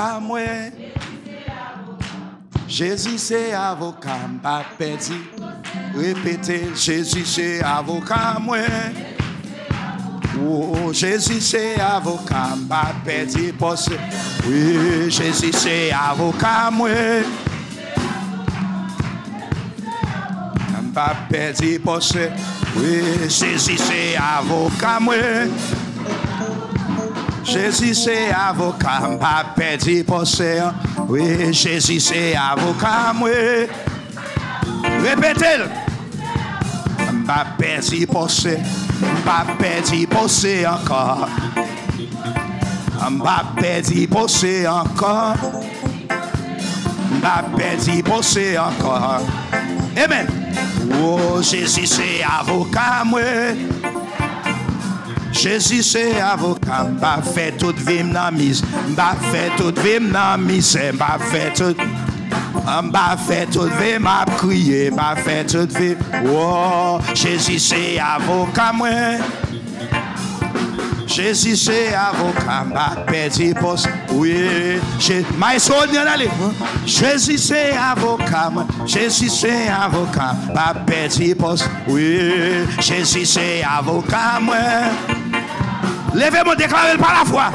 avocat, moi. Jésus, c'est avocat, m'a perdu. Répétez, Jésus, c'est avocat, moi. Oh, Jésus, c'est avocat, m'a perdu. Oui, Jésus, c'est avocat, moi. M'a perdu, oui, Jésus, c'est avocat, moi. Jésus, c'est avocat, m'a perdu, oui, Jésus, c'est avocat, moi. Répétez-le. M'a perdu, m'a perdu, encore. M'a perdu, encore. M'a perdu, encore. Amen. Oh, Jésus, c'est avocat, moi. Jésus, c'est avocat. M'a fait toute vie, m'a mise. M'a fait toute vie, m'a mise. M'a fait toute. M'a fait toute vie, m'a crié. M'a fait toute vie. Oh, Jésus, c'est avocat, moi. Jésus, c'est avocat. M'a perdu poste. Oui, maestro, Jésus, c'est avocat. Jésus, c'est avocat. M'a perdu poste. Oui, Jésus, c'est avocat, moi. Levez-moi, déclarez par la foi.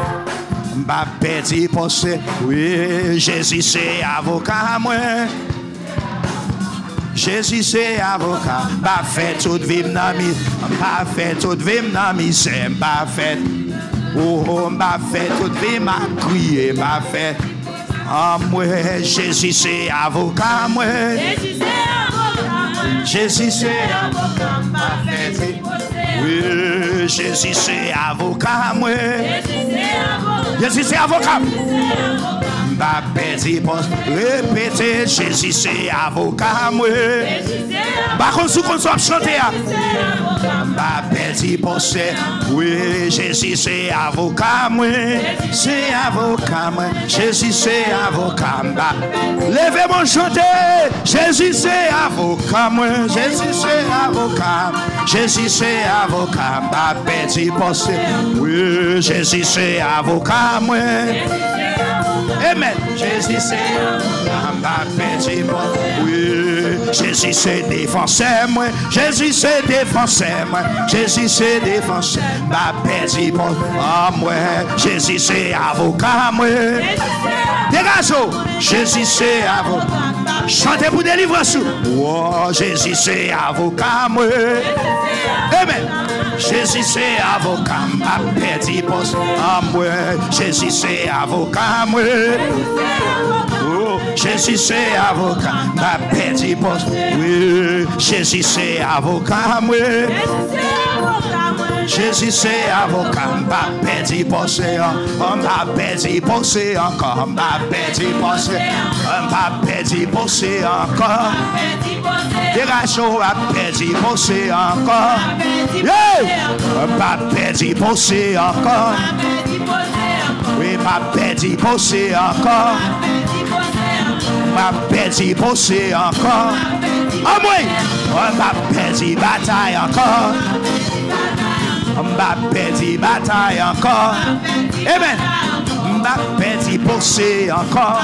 M'a perdu poste. Oui, Jésus, c'est avocat, moi. Jésus, c'est avocat. M'a fait toute vie, m'a mis. M'a fait toute vie, m'a mis. M'a fait. Oh, m'a fait toute vie, m'a crié, m'a fait. Ah, moi, Jésus, c'est avocat, moi. Jésus, c'est avocat. Jésus, c'est avocat, m'a fait. Oui, Jésus, c'est avocat, moi. Jésus, c'est avocat. M'a perdu poste. Répétez, Jésus, c'est avocat, moi. Par contre, sous qu'on soit chanté, m'a perdu poste. Oui, Jésus, c'est avocat, moi. C'est avocat, moi. Jésus, c'est avocat. Levez mon chanté. Jésus, c'est avocat, moi. Jésus, c'est avocat. Jésus, c'est avocat. M'a perdu poste. Oui, Jésus, c'est avocat, moi. Amen. Jésus, c'est m'a perdu, moi. Oui, Jésus, c'est défenseur, moi. Jésus, c'est défenseur, moi. Jésus, c'est défenseur. M'a perdu, moi. Ah, moi. Jésus, c'est avocat, moi. Dégagez. Jésus, c'est avocat. Chantez pour délivrance. Oh, Jésus, c'est avocat, moi. Amen. Jésus, c'est avocat. M'a perdu, poste. Ah, moi. Jésus, c'est avocat, moi. Oh, Jésus, c'est avocat. M'a perdu, poste. Oui, Jésus, c'est avocat, moi. Jésus, c'est avocat. M'a perdu, poste. M'a perdu, poste encore. M'a perdu, poste. M'a perdu, poste encore. Dégagez, m'a perdu, poste encore. M'a perdu, poste encore. Oui, m'a perdu, poste encore. M'a perdu, poste encore. Ah oui, m'a perdu, bataille encore. M'a perdu, bataille encore. Amen. M'a perdu, poste encore.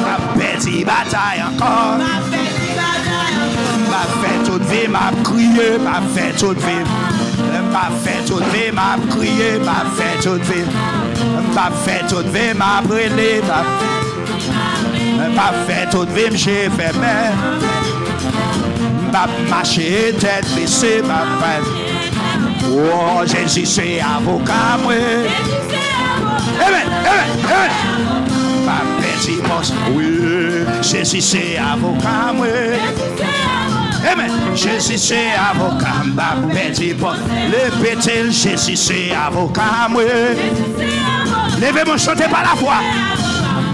M'a perdu, bataille encore. M'a fait toute vie, m'a crié, m'a fait toute vie. M'a fait toute vie, m'a crié, m'a fait toute vie. M'a fait toute vie, m'a brûlé, m'a fait toute vie, j'ai fait mal. M'a marché, tête baissée, m'a fait. Oh, Jésus, c'est avocat, moi. Amen, amen, amen. M'a perdu, poste. Oui, Jésus, c'est avocat, moi. Amen. Jésus, c'est avocat. M'a perdu, poste. Le pétel, Jésus, c'est avocat, moi. Levez-moi, chantez par la foi.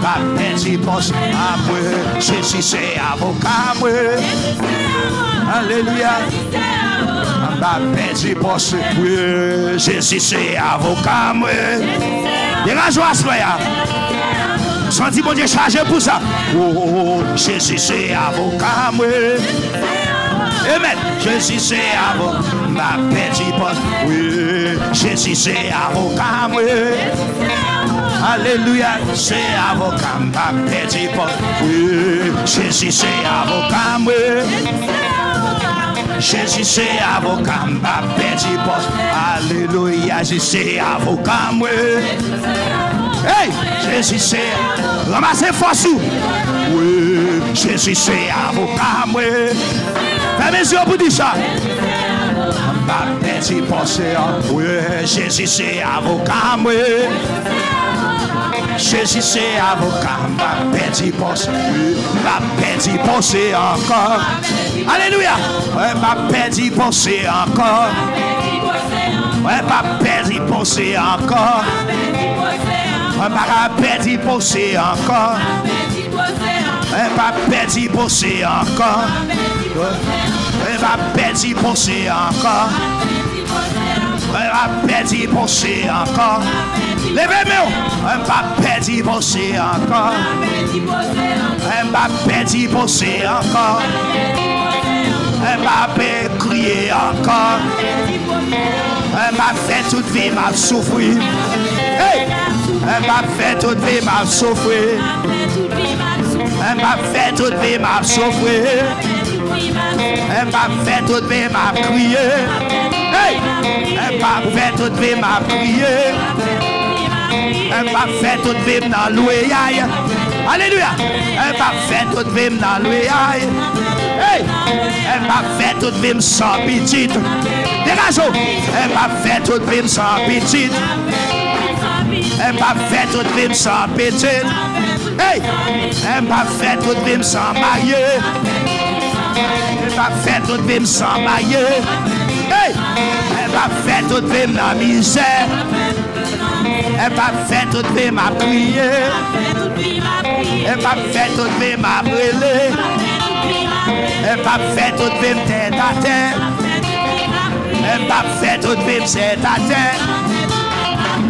M'a perdu, poste. Ah, moi. Jésus, c'est avocat, moi. Alléluia. M'a perdu, poste. Oui, Jésus, c'est avocat, moi. Dégagez-moi, soyez. Senti mon Dieu chargé pour ça. Oh, Jésus, c'est avocat, moi. Amen. Jésus, c'est avocat. M'a perdu, poste. Oui, Jésus, c'est avocat, moi. Alléluia, c'est avocat, ma petit poste. Oui, Jésus c'est avocat, moi. Jésus c'est avocat, ma petit poste. Alléluia, Jésus c'est avocat, moi. Hey, Jésus c'est ramassez force. Oui, Jésus c'est avocat, moi. Fais mes yeux pour dire ça. Ma petit poste. Oui, Jésus c'est avocat, moi. Jésus c'est avocat, ma petit poste, ma petit poste encore. Alléluia, ma petit poste encore. Ouais, ma petit poste encore. Ma petit poste encore. Ma petit poste encore. Ma petit poste encore. Ma petit poste encore. Levez-moi, un petit bossé encore. Un petit bossé encore. Un petit crier encore. Un fait toute vie m'a souffrir. Hey! Un fait toute vie m'a souffrir. Un fait toute vie m'a souffrir. Un fait toute vie m'a crier. Hey! Un fait toute vie m'a crier. Un pas fait toute vie dans l'ouïe. Alléluia. Un pas fait toute vie dans l'ouïe. Hey. Un pas fait toute vie sans petite. Dégagez. Un pas fait toute vie sans petite. Un pas fait toute vie sans petite. Hey. Un pas fait toute vie sans marié. Un pas fait toute vie sans marié. Hey. Un pas fait toute vie dans la misère. Elle va faire toute vie m'a prié. Elle va faire toute vie m'a brûlé. Elle va faire toute vie tête à terre. Elle va faire toute vie tête à terre.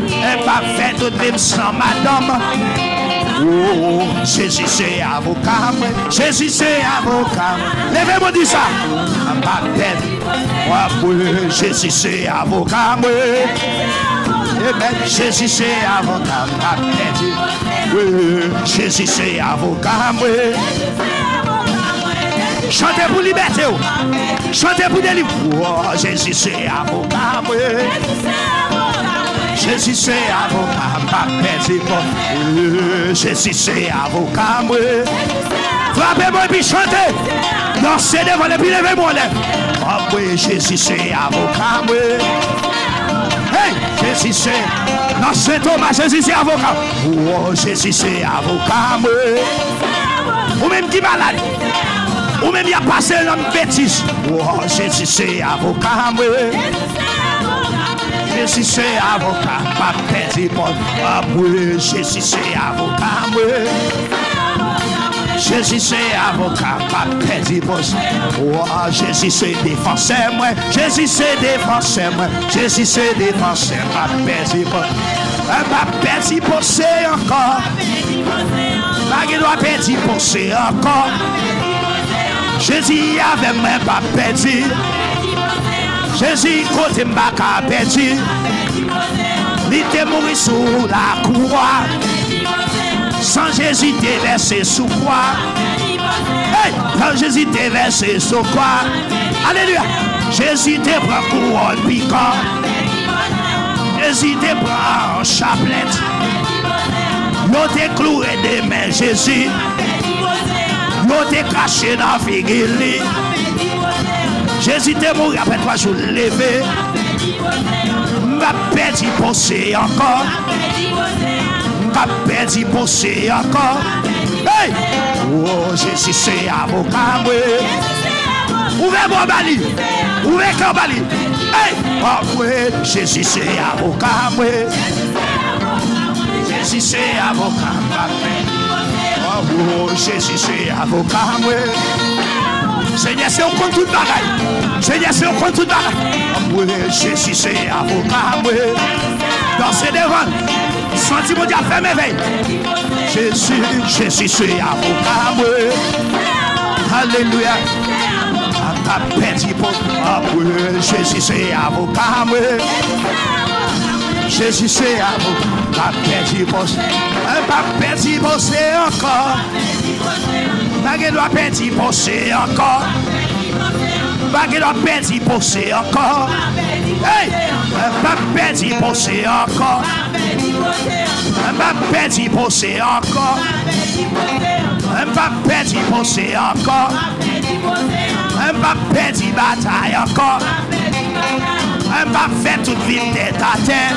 Elle va faire toute vie sans madame. Oh, Jésus c'est avocat. Jésus c'est avocat. Levez-moi dit ça. Jésus c'est avocat. Amen. Jésus c'est avocat, oui. Jésus c'est avocat, oui. Chantez pour liberté, chantez pour délivrer. Oh, Jésus c'est avocat, oui. Jésus c'est avocat, oui. Jésus c'est avocat, oui. Frappez-moi et puis chantez. Dansez devant les pieds, levez-moi. Oh oui, Jésus c'est avocat, oui. Hey, Jésus c'est, non c'est Thomas, Jésus c'est avocat. Oh, Jésus c'est avocat, ou même qui malade, ou même il a passé l'homme bêtise. Oh, Jésus c'est avocat, Jésus c'est avocat, pas petit bon. Ah oui, Jésus c'est avocat, Jésus c'est avocat, pas petit boss. Oh, Jésus c'est défenseur, moi. Jésus c'est défenseur, moi. Jésus c'est défenseur, pas petit boss. Pas petit boss encore. Pas qu'il doit petit boss encore. Jésus avait même pas petit. Jésus côté m'a pas petit. Il était mort sous la croix. Sans Jésus t'es versé sous quoi? Hey, quand Jésus t'es versé sous quoi? Alléluia. Jésus te prend couronne piquant. Jésus te prend en chaplette. Nous te cloué des mains Jésus. Nous te caché dans la figure. Jésus te mort après 3 jours levé. Ma petit pensée encore. Ma petit pensée encore. Hey! Oh, Jésus c'est avocat. Ouvrez mon bali. Ouvrez mon bali. Hey! Oh oui, Jésus c'est avocat. Jésus c'est avocat. Oh, Jésus c'est avocat. Seigneur, c'est au compte tout bagaille. Seigneur, c'est au compte tout bagaille. Oui, Jésus c'est avocat. Dans ces devants. Sentiment de faire merveille. Jésus c'est avocat. Alléluia. Petit pot. Jésus c'est avocat. Jésus c'est avocat. Pas perdu poste. Pas perdu poste encore. Pas qu'il doit perdre poste encore. Pas qu'il doit perdre poste encore. Hey! Pas perdre poste encore. Pas perdre poste encore. Pas perdre poste encore. Pas perdre bataille encore. Pas faire toute vie tête à terre.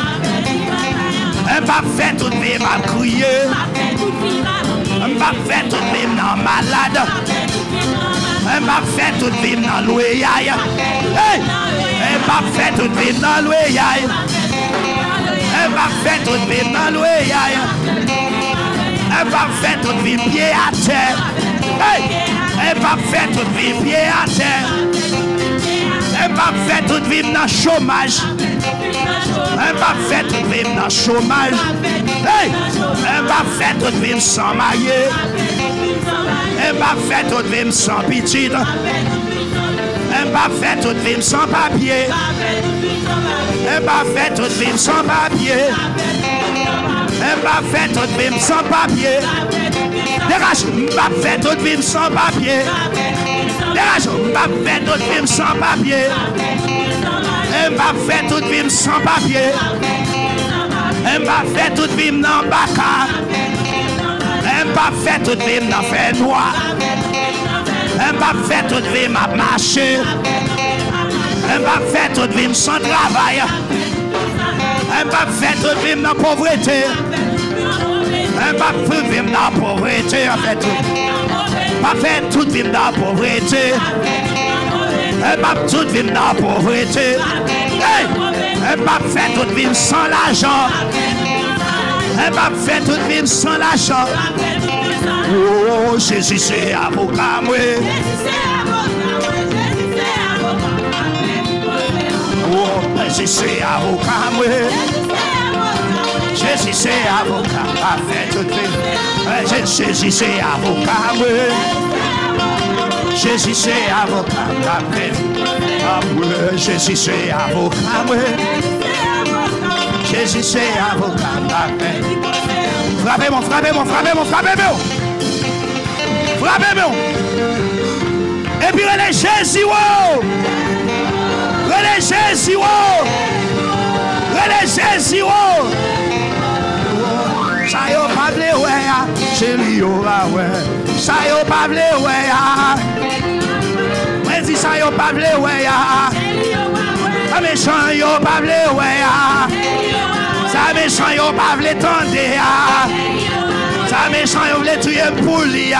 Pas faire toute vie à crier. Pas faire toute vie dans malade. Pas faire toute vie dans loyaille. Pas faire toute vie dans loyaille. Pas faire toute vie dans loyaille. Pas faire toute vie pied à terre. Pas faire toute vie pied à terre. Pas faire toute vie dans chômage. Pas faire toute vie dans chômage. Pas faire toute vie sans marier. Pas faire toute vie sans petite. Pas faire toute vie sans papier. Pas faire toute vie sans papier. Pas faire toute vie sans papier. Dégage, pas faire toute vie sans papier. Dégage, pas faire toute vie sans papier. Pas faire toute vie sans papier. Pas faire toute vie dans baka. Pas faire toute vie dans fait noir. Pas faire toute vie à marcher. Pas faire toute vie sans travail. Pas faire toute vie dans pauvreté. Pas faire vivre dans pauvreté en fait. Pas faire toute vie dans pauvreté. Pas toute vie dans pauvreté. Pas faire toute vie sans l'argent. Pas faire toute vie sans l'argent. Oh Jésus c'est avocat moi. Oh Jésus c'est avocat moi. Jésus c'est avocat, pas fait toute vie. Jésus c'est avocat, oui. Jésus c'est avocat, pas fait. Ah oui, Jésus c'est avocat, oui. Jésus c'est avocat, pas fait. Frappez-moi, frappez-moi, frappez-moi, frappez-moi. Frappez-moi. Et puis relais Jésus, wow. Relais Jésus, wow. Relais Jésus, wow. Ça y est, pas blé, ouais, chez lui, ouais. Ça y est, pas blé, ouais. Moi, dis ça y est, pas blé, ouais. Ça méchant, yo, pas blé, ouais. Ça méchant, yo, pas blé, tendez. Ça méchant, yo, blé, tuer pour lui.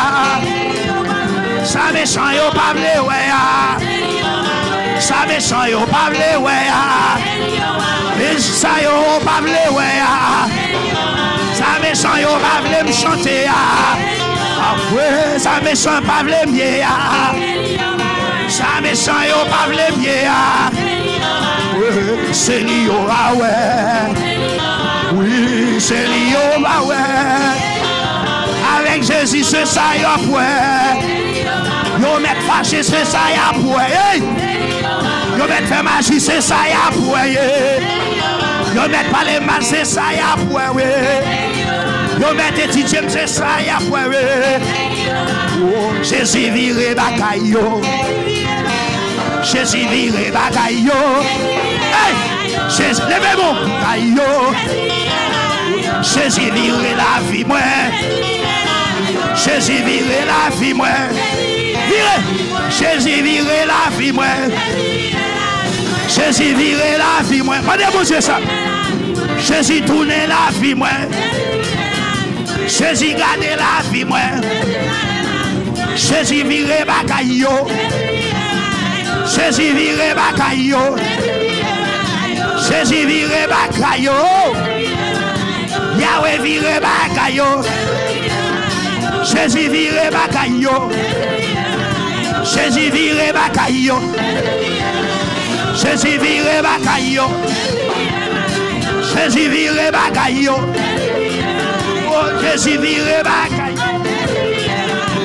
Ça méchant, yo, pas blé, ouais. Ça méchant, yo, pas blé, ouais. Ça y est, pas blé, ouais. Ça méchant yo pas vle me chanter ah ouais ça méchant pas vle mieux ça méchant yo pas vle mieux c'est lui ah ouais oui c'est lui ah ouais avec Jésus c'est ça yo ouais yo met fâché c'est ça yo ouais yo met faire magie c'est ça yo ouais yo met parler mal c'est ça yo ouais yo met étudier c'est ça yo ouais Jésus vire bagaille yo Jésus vire bagaille yo hey Jésus levez-moi bagaille yo Jésus vire la vie moi Jésus vire la vie moi vire Jésus vire la vie moi Jésus vire la vie moi pas de Dieu ça Jésus tourne la vie moi Jésus garde la vie moi Jésus vire bagaille yo Jésus vire bagaille yo Jésus vire bagaille yo Yahweh vire bagaille yo Jésus vire bagaille yo Jésus vire bagaille yo Jésus vire bagaille yo Jésus vire bagaille yo oh Jésus vire bagaille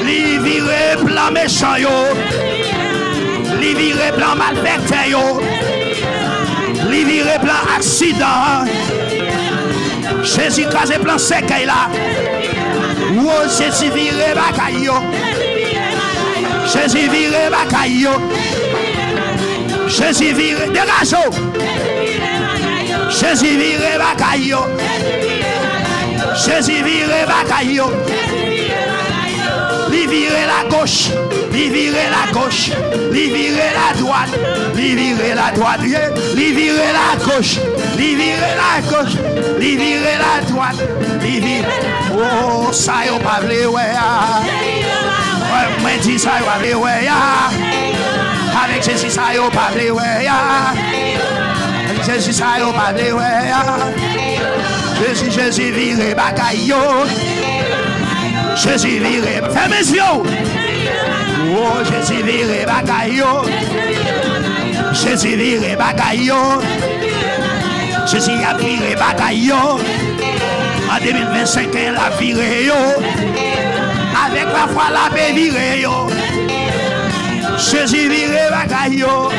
li vire plan méchant yo li vire plan malfaiteur yo li vire plan accident Jésus crase plan sec là. Oh, Jésus vire bakayo. Jésus vire bakayo. Jésus vire dégage. Jésus vire bakayo. Jésus vire bakayo. Li vire la gauche, li vire la gauche, li vire la droite, li vire la droite, li vire la gauche, li vire la gauche, li vire la droite, li vire. Oh, ça y est, pas vle ouais. Moi dis ça y est, pas vle ouais. Avec Jésus ça y est, pas vle ouais. Avec Jésus ça y est, pas vle ouais. Jésus vire bakayo. Jésus vire, ferme les yeux. Oh, Jésus vire bagayo. Jésus vire bagayo. Jésus a viré bagayo. En 2025, il a viré yo. Avec la foi, la paix viré yo. Jésus vire bagayo.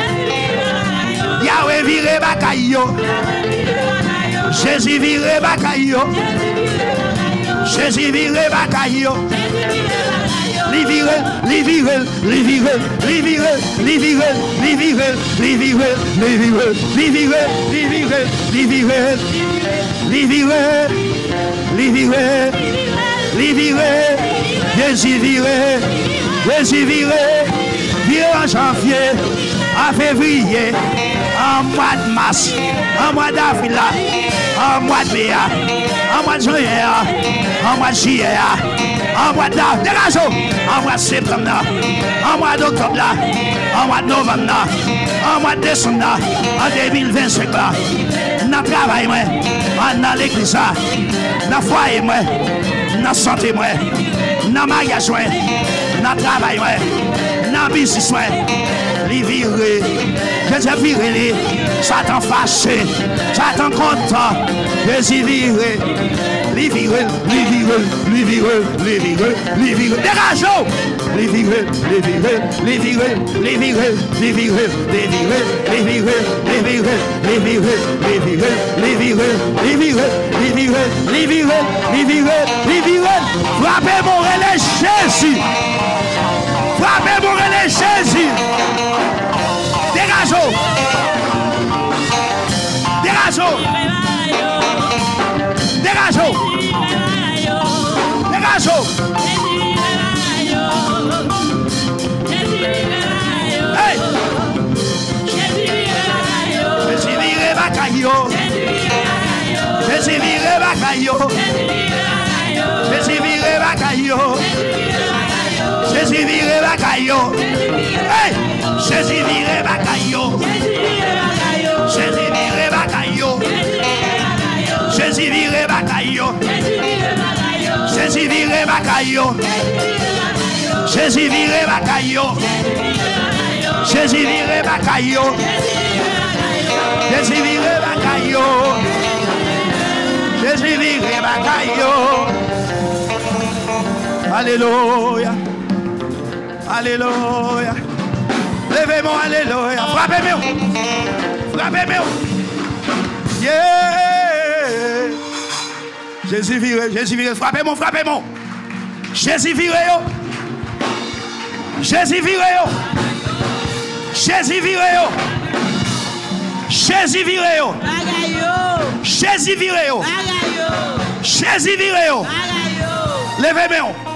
Yahweh vire bagayo. Jésus vire bagayo. Jésus vire bakayo. Li vire, li vire, li vire, li vire, li vire, li vire, li vire, li vire, li vire, li vire, li vire, li vire, li vire, li vire, Jésus vire, Jésus vire, vire en janvier, en février, en mois de mars, en mois d'avril, en mois de mai, en mois de juillet, en mois de juillet, en mois en mois de septembre, en mois d'octobre, en mois de novembre, en mois de décembre, en 2025, dans le travail, dans l'église, dans le foyer, dans la santé, dans le mariage, dans le travail, dans le business, les virés, je t'ai viré, ça t'en fâché, ça t'en content, je t'ai viré. Les virés, les virés, les virés, les virés, les virés, dégageons! Les virés, les virés, les virés, les virés, les virés, les virés, les virés, les virés, les virés, les virés, les virés, les virés, les virés, les virés, les virés, les virés. Frappez mon relais Jésus! Frappez mon relais Jésus! Dégageons! Dégageons! Dégageons! Dégageons! Hey! Jésus vire bakayo. Jésus vire bakayo. Jésus vire bakayo. Jésus vire bakayo. Hey! Jésus vire bakayo. Jésus vire bakayo. Jésus vire bakayo. Jésus vire bakayo. Jésus vire bakayo. Jésus vire bakayo. Jésus vire bakayo. Jésus vire bakayo. Alléluia. Alléluia. Levez-moi, alléluia. Frappez-moi. Frappez-moi. Yeah. Jésus vire, frappez-moi, frappez-moi. Jésus vire, yo. Jésus vire, yo. Jésus vire, yo. Jésus vire, yo. Jésus vire, yo. Jésus vire, yo. Levez-moi.